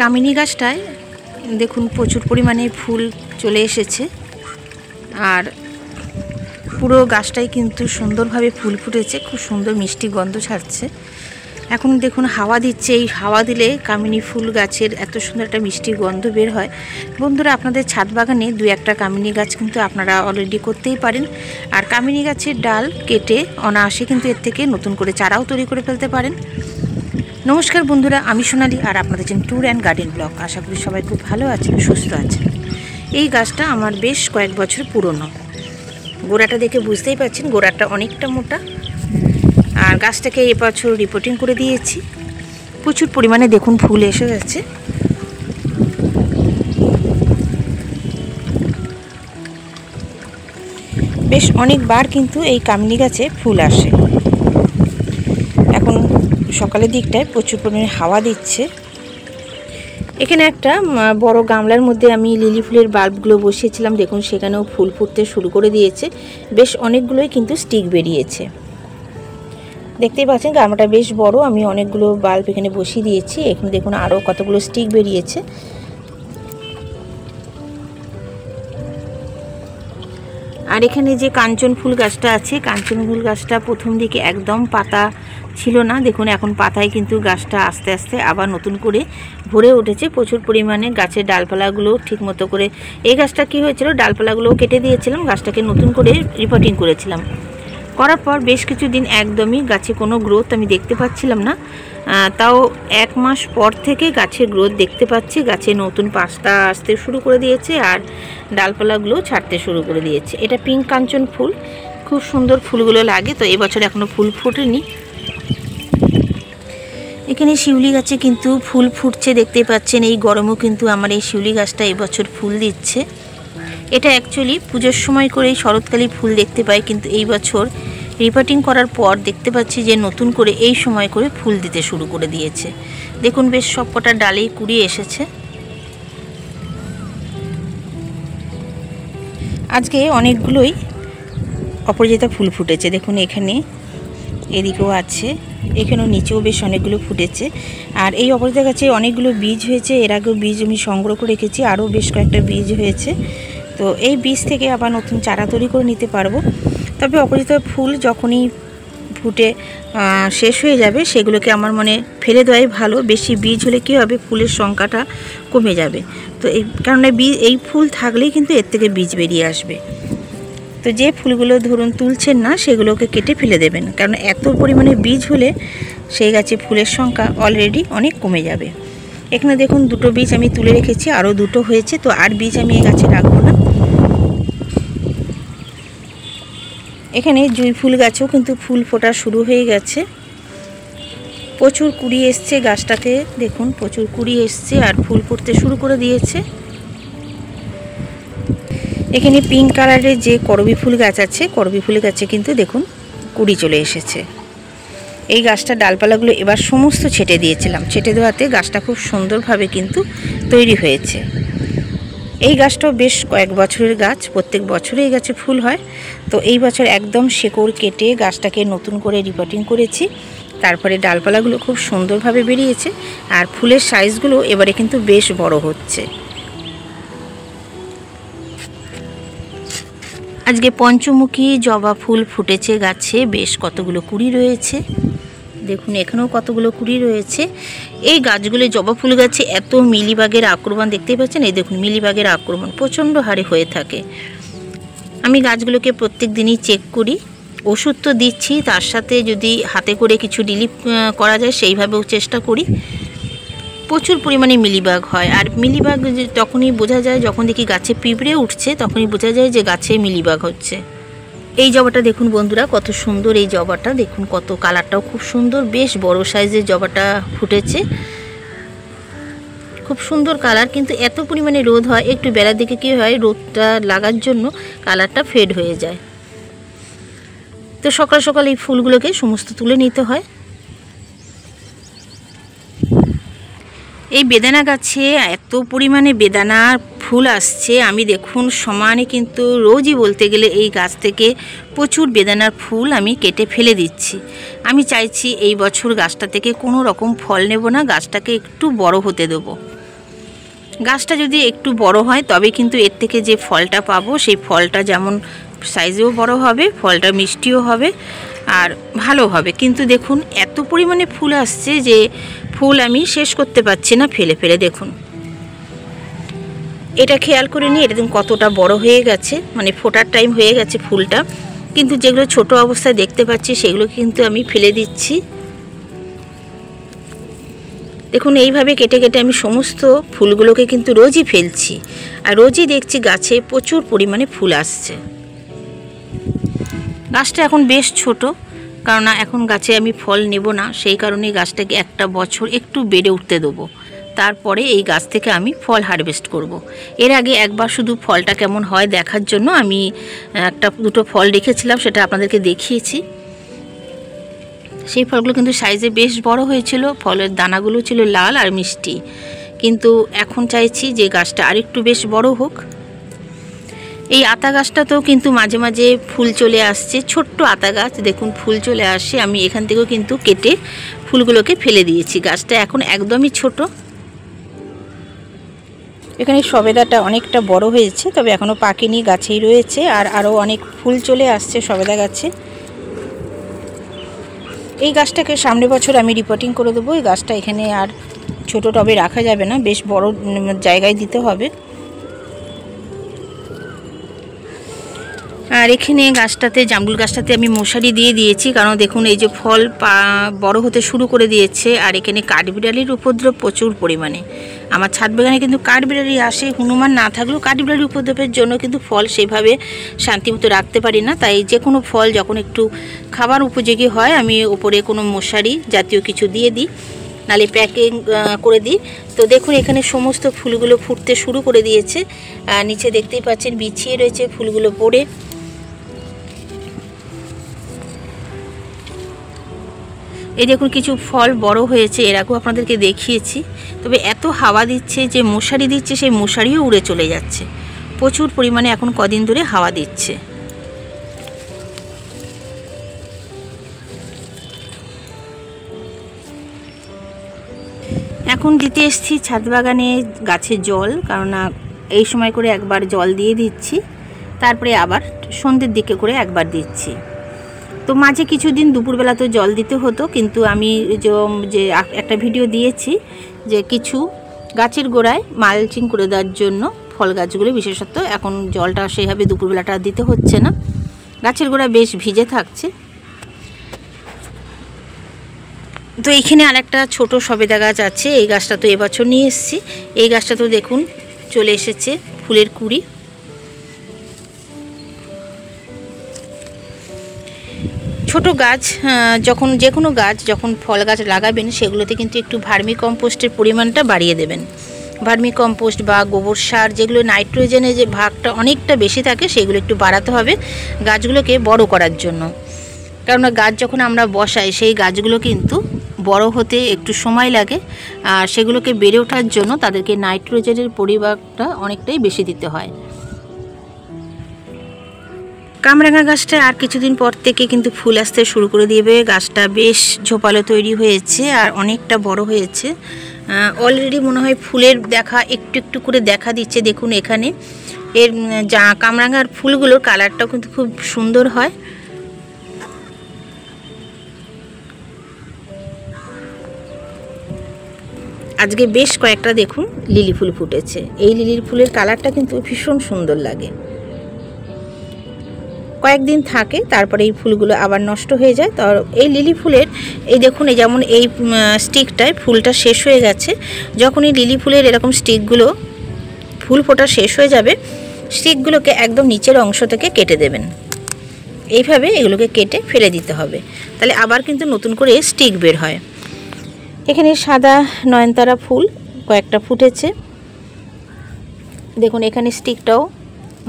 কামিনী গাছটায় দেখুন প্রচুর পরিমাণে ফুল চলে এসেছে আর পুরো গাছটাই কিন্তু সুন্দরভাবে ফুল ফুটেছে, খুব সুন্দর মিষ্টি গন্ধ ছাড়ছে। এখন দেখুন হাওয়া দিচ্ছে, এই হাওয়া দিলে কামিনী ফুল গাছের এত সুন্দর একটা মিষ্টি গন্ধ বের হয়। বন্ধুরা, আপনাদের ছাদ বাগানে দু একটা কামিনী গাছ কিন্তু আপনারা অলরেডি করতেই পারেন। আর কামিনী গাছের ডাল কেটে অনায়াসে কিন্তু এর থেকে নতুন করে চারাও তৈরি করে ফেলতে পারেন। নমস্কার বন্ধুরা, আমি সোনালি আর আপনাদের জন্য ট্যুর অ্যান্ড গার্ডেন ব্লগ। আশা করি সবাই খুব ভালো আছেন, সুস্থ আছেন। এই গাছটা আমার বেশ কয়েক বছর পুরনো। গোড়াটা দেখে বুঝতেই পারছেন গোড়াটা অনেকটা মোটা। আর গাছটাকে এবছর রিপোর্টিং করে দিয়েছি। প্রচুর পরিমাণে দেখুন ফুল এসে গেছে। বেশ অনেকবার কিন্তু এই কামিনী গাছে ফুল আসে। এখন সকালের দিকটায় প্রচুর পরিমাণে হাওয়া দিচ্ছে। এখানে একটা বড় গামলার মধ্যে আমি লিলি ফুলের বাল্বগুলো বসিয়েছিলাম, দেখুন সেখানেও ফুল ফুটতে শুরু করে দিয়েছে। বেশ অনেকগুলোই কিন্তু স্টিক বেরিয়েছে। দেখতেই পাচ্ছেন গামলাটা বেশ বড়, আমি অনেকগুলো বাল্ব এখানে বসিয়ে দিয়েছি। এখানে দেখুন আরও কতগুলো স্টিক বেরিয়েছে। আর এখানে যে কাঞ্চন ফুল গাছটা আছে, কাঞ্চন ফুল গাছটা প্রথম দিকে একদম পাতা ছিল না, দেখুন এখন পাতায় কিন্তু গাছটা আস্তে আস্তে আবার নতুন করে ভরে উঠেছে। প্রচুর পরিমাণে গাছের ডালপালাগুলো ঠিক মতো করে, এই গাছটা কি হয়েছিল ডালপালাগুলো কেটে দিয়েছিলাম, গাছটাকে নতুন করে রিপোর্টিং করেছিলাম। করার পর বেশ কিছুদিন একদমই গাছে কোনো গ্রোথ আমি দেখতে পাচ্ছিলাম না। তাও 1 মাস পর থেকে গাছের গ্রোথ দেখতে পাচ্ছি। গাছে নতুন পাতা আসতে শুরু করে দিয়েছে আর ডালপালাগুলো ছাড়তে শুরু করে দিয়েছে। এটা পিঙ্ক কাঞ্চন ফুল, খুব সুন্দর ফুলগুলো লাগে। তো এবছর এখনও ফুল ফোটেনি। এখানে শিউলি গাছে কিন্তু ফুল ফুটছে, দেখতে পাচ্ছেন। এই গরমেও কিন্তু আমার এই শিউলি গাছটা এবছর ফুল দিচ্ছে। এটা অ্যাকচুয়ালি পুজোর সময় করে শরৎকালী ফুল দেখতে পাই, কিন্তু এই বছর রিপোর্টিং করার পর দেখতে পাচ্ছি যে নতুন করে এই সময় করে ফুল দিতে শুরু করে দিয়েছে। দেখুন বেশ সবকটা ডালেই কুড়িয়ে এসেছে। আজকে অনেকগুলোই অপরাজিতা ফুল ফুটেছে, দেখুন এখানে, এদিকেও আছে, এখানেও নিচেও বেশ অনেকগুলো ফুটেছে। আর এই অপরাজিতা গাছে অনেকগুলো বীজ হয়েছে, এর আগেও বীজ আমি সংগ্রহ করে রেখেছি, আরও বেশ কয়েকটা বীজ হয়েছে। তো এই বীজ থেকে আবার নতুন চারা তৈরি করে নিতে পারবো। তবে অপরাজিতা ফুল যখনই ফুটে শেষ হয়ে যাবে সেগুলোকে আমার মনে ফেলে দেওয়াই ভালো। বেশি বীজ হলে কী হবে, ফুলের সংখ্যাটা কমে যাবে। তো এই কারণে এই ফুল থাকলেই কিন্তু এর থেকে বীজ বেরিয়ে আসবে। তো যে ফুলগুলো ধরুন তুলছেন না সেগুলোকে কেটে ফেলে দেবেন, কারণ এত পরিমাণে বীজ হলে সেই গাছে ফুলের সংখ্যা অলরেডি অনেক কমে যাবে। এখানে দেখুন দুটো বীজ আমি তুলে রেখেছি, আরও দুটো হয়েছে। তো আর বীজ আমি এই গাছে রাখবো না। এখানে জুঁই ফুল গাছেও কিন্তু ফুল ফোটা শুরু হয়ে গেছে। প্রচুর কুড়ি এসছে গাছটাতে, দেখুন প্রচুর কুড়ি এসছে আর ফুল ফুটতে শুরু করে দিয়েছে। এখানে পিঙ্ক কালারের যে করবি ফুল গাছ আছে, করবি ফুল গাছে কিন্তু দেখুন কুড়ি চলে এসেছে। এই গাছটার ডালপালাগুলো এবার সমস্ত ছেটে দিয়েছিলাম, ছেটে দেওয়াতে গাছটা খুব সুন্দরভাবে কিন্তু তৈরি হয়েছে। এই গাছটাও বেশ কয়েক বছরের গাছ, প্রত্যেক বছরে এই গাছে ফুল হয়। তো এই বছর একদম শেকড় কেটে গাছটাকে নতুন করে রিপোর্টিং করেছি। তারপরে ডালপালাগুলো খুব সুন্দরভাবে বেরিয়েছে আর ফুলের সাইজগুলো এবারে কিন্তু বেশ বড় হচ্ছে। আজকে পঞ্চমুখী জবা ফুল ফুটেছে গাছে, বেশ কতগুলো কুড়ি রয়েছে। দেখুন এখানেও কতগুলো কুড়ি রয়েছে। এই গাছগুলো জবা ফুল গাছে এত মিলিবাগের আক্রমণ দেখতেই পাচ্ছেন। এই দেখুন মিলিবাগের আক্রমণ প্রচণ্ড হারে হয়ে থাকে। আমি গাছগুলোকে প্রত্যেক দিনই চেক করি, ওষুধ তো দিচ্ছি, তার সাথে যদি হাতে করে কিছু রিলিফ করা যায় সেইভাবেও চেষ্টা করি। প্রচুর পরিমাণে মিলিবাগ হয়। আর মিলিবাগ তখনই বোঝা যায় যখন দেখি গাছে পিঁপড়ে উঠছে, তখনই বোঝা যায় যে গাছে মিলিবাগ হচ্ছে। এই জবাটা দেখুন বন্ধুরা কত সুন্দর, এই জবাটা দেখুন কত, কালারটাও খুব সুন্দর, বেশ বড় সাইজের জবাটা ফুটেছে, খুব সুন্দর কালার। কিন্তু এত পরিমাণে রোদ হয়, একটু বেলার দিকে কী হয়, রোদটা লাগার জন্য কালারটা ফেড হয়ে যায়। তো সকাল সকাল এই ফুলগুলোকে সমস্ত তুলে নিতে হয়। এই বেদানা গাছে এত পরিমাণে বেদানার ফুল আসছে, আমি দেখুন সমানে কিন্তু রোজই বলতে গেলে এই গাছ থেকে প্রচুর বেদানার ফুল আমি কেটে ফেলে দিচ্ছি। আমি চাইছি এই বছর গাছটা থেকে কোনো রকম ফল নেব না, গাছটাকে একটু বড় হতে দেবো। গাছটা যদি একটু বড় হয় তবে কিন্তু এর থেকে যে ফলটা পাবো সেই ফলটা যেমন সাইজেও বড় হবে, ফলটা মিষ্টিও হবে আর ভালো হবে। কিন্তু দেখুন এত পরিমাণে ফুল আসছে যে ফুল আমি শেষ করতে পারছি না ফেলে ফেলে। দেখুন এটা খেয়াল করে নিই, এটা দেখুন কতটা বড় হয়ে গেছে, মানে ফোটার টাইম হয়ে গেছে ফুলটা। কিন্তু যেগুলো ছোট অবস্থায় দেখতে পাচ্ছি সেগুলো কিন্তু আমি ফেলে দিচ্ছি। দেখুন এইভাবে কেটে কেটে আমি সমস্ত ফুলগুলোকে কিন্তু রোজই ফেলছি, আর রোজই দেখছি গাছে প্রচুর পরিমাণে ফুল আসছে। গাছটা এখন বেশ ছোট, কারণ এখন গাছে আমি ফল নেব না, সেই কারণে গাছটাকে একটা বছর একটু বেড়ে উঠতে দেবো, তারপরে এই গাছ থেকে আমি ফল হারভেস্ট করব। এর আগে একবার শুধু ফলটা কেমন হয় দেখার জন্য আমি একটা দুটো ফল রেখেছিলাম, সেটা আপনাদেরকে দেখিয়েছি। সেই ফলগুলো কিন্তু সাইজে বেশ বড় হয়েছিল, ফলের দানাগুলো ছিল লাল আর মিষ্টি। কিন্তু এখন চাইছি যে গাছটা আরেকটু বেশ বড় হোক। এই আতা গাছটাতেও কিন্তু মাঝে মাঝে ফুল চলে আসছে, ছোট্ট আতা গাছ, দেখুন ফুল চলে আসে। আমি এখান থেকেও কিন্তু কেটে ফুলগুলোকে ফেলে দিয়েছি। গাছটা এখন একদমই ছোট। এখানে সবেদাটা অনেকটা বড় হয়েছে, তবে এখনও পাকেনি, গাছেই রয়েছে। আর আরও অনেক ফুল চলে আসছে সবেদা গাছে। এই গাছটাকে সামনের বছর আমি রিপোর্টিং করে দেবো। এই গাছটা এখানে আর ছোট টবে রাখা যাবে না, বেশ বড় জায়গায় দিতে হবে। আর এখানে গাছটাতে, জামরুল গাছটাতে আমি মশারি দিয়ে দিয়েছি, কারণ দেখুন এই যে ফল বড় হতে শুরু করে দিয়েছে। আর এখানে কাঠবিড়ালির উপদ্রব প্রচুর পরিমাণে। আমার ছাদ বাগানে কিন্তু কাঠবিড়ালি আসে, হনুমান না থাকলেও কাঠবিড়ালির উপদ্রবের জন্য কিন্তু ফল সেভাবে শান্তিমতো রাখতে পারি না। তাই যে কোনো ফল যখন একটু খাবার উপযোগী হয় আমি উপরে কোনো মশারি জাতীয় কিছু দিয়ে দিই, নালে প্যাকিং করে দিই। তো দেখুন এখানে সমস্ত ফুলগুলো ফুটতে শুরু করে দিয়েছে। নিচে দেখতেই পাচ্ছেন বিছিয়ে রয়েছে ফুলগুলো পড়ে। এই দেখুন কিছু ফল বড় হয়েছে, এর আগেও আপনাদেরকে দেখিয়েছি। তবে এত হাওয়া দিচ্ছে যে মশারি দিচ্ছে, সেই মশারিও উড়ে চলে যাচ্ছে। প্রচুর পরিমাণে এখন কদিন ধরে হাওয়া দিচ্ছে। এখন দিতে এসেছি ছাদ বাগানে গাছে জল, কারণ এই সময় করে একবার জল দিয়ে দিচ্ছি, তারপরে আবার সন্ধ্যের দিকে করে একবার দিচ্ছি। তো মাঝে কিছুদিন দুপুরবেলা তো জল দিতে হতো, কিন্তু আমি যে একটা ভিডিও দিয়েছি যে কিছু গাছের গোড়ায় মালচিং করে দেওয়ার জন্য, ফল গাছগুলো বিশেষত, এখন জলটা সেইভাবে দুপুরবেলাটা দিতে হচ্ছে না, গাছের গোড়া বেশ ভিজে থাকছে। তো এখানে আরেকটা ছোট সবেদা গাছ আছে, এই গাছটা তো এবছর নিয়ে এসেছি। এই গাছটা তো দেখুন চলে এসেছে ফুলের কুঁড়ি। ছোট গাছ যখন, যে কোনো গাছ যখন ফল গাছ লাগাবেন সেগুলোতে কিন্তু একটু ভার্মি কম্পোস্টের পরিমাণটা বাড়িয়ে দেবেন। ভার্মি কম্পোস্ট বা গোবর সার, যেগুলো নাইট্রোজেনের যে ভাগটা অনেকটা বেশি থাকে, সেগুলো একটু বাড়াতে হবে গাছগুলোকে বড় করার জন্য। কেননা গাছ যখন আমরা বসাই সেই গাছগুলো কিন্তু বড় হতে একটু সময় লাগে, আর সেগুলোকে বেড়ে ওঠার জন্য তাদেরকে নাইট্রোজেনের পরিমাণটা অনেকটাই বেশি দিতে হয়। কামরাঙা গাছটা আর কিছুদিন পর থেকে কিন্তু ফুল আসতে শুরু করে দিবে। গাছটা বেশ ঝোপালো তৈরি হয়েছে আর অনেকটা বড় হয়েছে। অলরেডি মনে হয় ফুলের দেখা একটু একটু করে দেখা দিচ্ছে। দেখুন এখানে এর কামরাঙার ফুলগুলোর কালারটাও কিন্তু খুব সুন্দর হয়। আজকে বেশ কয়েকটা দেখুন লিলি ফুল ফুটেছে। এই লিলির ফুলের কালারটা কিন্তু ভীষণ সুন্দর লাগে। কয়েকদিন থাকে, তারপরে এই ফুলগুলো আবার নষ্ট হয়ে যায়। তো এই লিলি ফুলের এই দেখুন, এই যেমন এই স্টিকটায় ফুলটা শেষ হয়ে গেছে। যখন এই লিলি ফুলের এরকম স্টিকগুলো ফুল ফোটা শেষ হয়ে যাবে, স্টিকগুলোকে একদম নিচের অংশ থেকে কেটে দেবেন। এইভাবে এগুলোকে কেটে ফেলে দিতে হবে, তাহলে আবার কিন্তু নতুন করে স্টিক বের হয়। এখানে সাদা নয়নতারা ফুল কয়েকটা ফুটেছে। দেখুন এখানে স্টিকটাও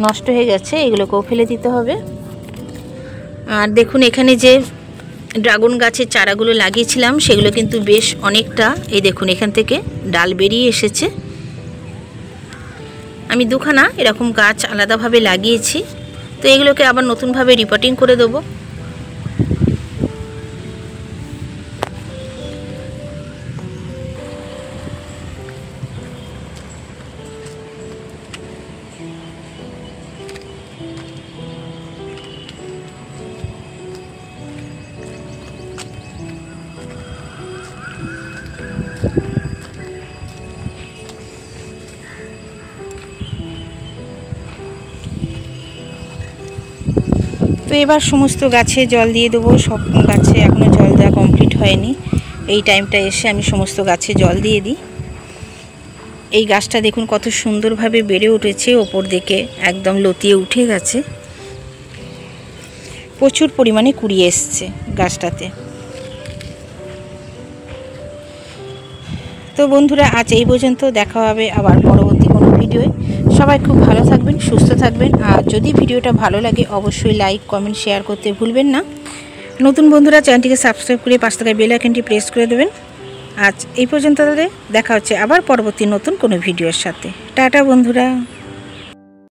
নষ্ট হয়ে গেছে, এগুলোকেও ফেলে দিতে হবে। আর দেখুন এখানে যে ড্রাগন গাছের চারাগুলো লাগিয়েছিলাম সেগুলো কিন্তু বেশ অনেকটা, এই দেখুন এখান থেকে ডাল বেরিয়ে এসেছে। আমি দুখানা এরকম গাছ আলাদাভাবে লাগিয়েছি, তো এগুলোকে আবার নতুনভাবে রিপোর্টিং করে দেবো। তো এবার সমস্ত গাছে জল দিয়ে দেবো। সব গাছে এখনও জল দেওয়া কমপ্লিট হয়নি। এই টাইমটা এসে আমি সমস্ত গাছে জল দিয়ে দিই। এই গাছটা দেখুন কত সুন্দরভাবে বেড়ে উঠেছে, ওপর দিকে একদম লতিয়ে উঠে গেছে। প্রচুর পরিমাণে কুড়ি এসছে গাছটাতে। তো বন্ধুরা, আজ এই পর্যন্ত। দেখা হবে আবার পরবর্তী কোনো ভিডিওয়ে। সবাই খুব ভালো থাকবেন, সুস্থ থাকবেন। আর যদি ভিডিওটা ভালো লাগে অবশ্যই লাইক, কমেন্ট, শেয়ার করতে ভুলবেন না। নতুন বন্ধুরা চ্যানেলটিকে সাবস্ক্রাইব করে পাশে থাকা বেল আইকনটি প্রেস করে দেবেন। আজ এই পর্যন্ত। দেখা হচ্ছে আবার পরবর্তী নতুন কোনো ভিডিওর সাথে। টাটা বন্ধুরা।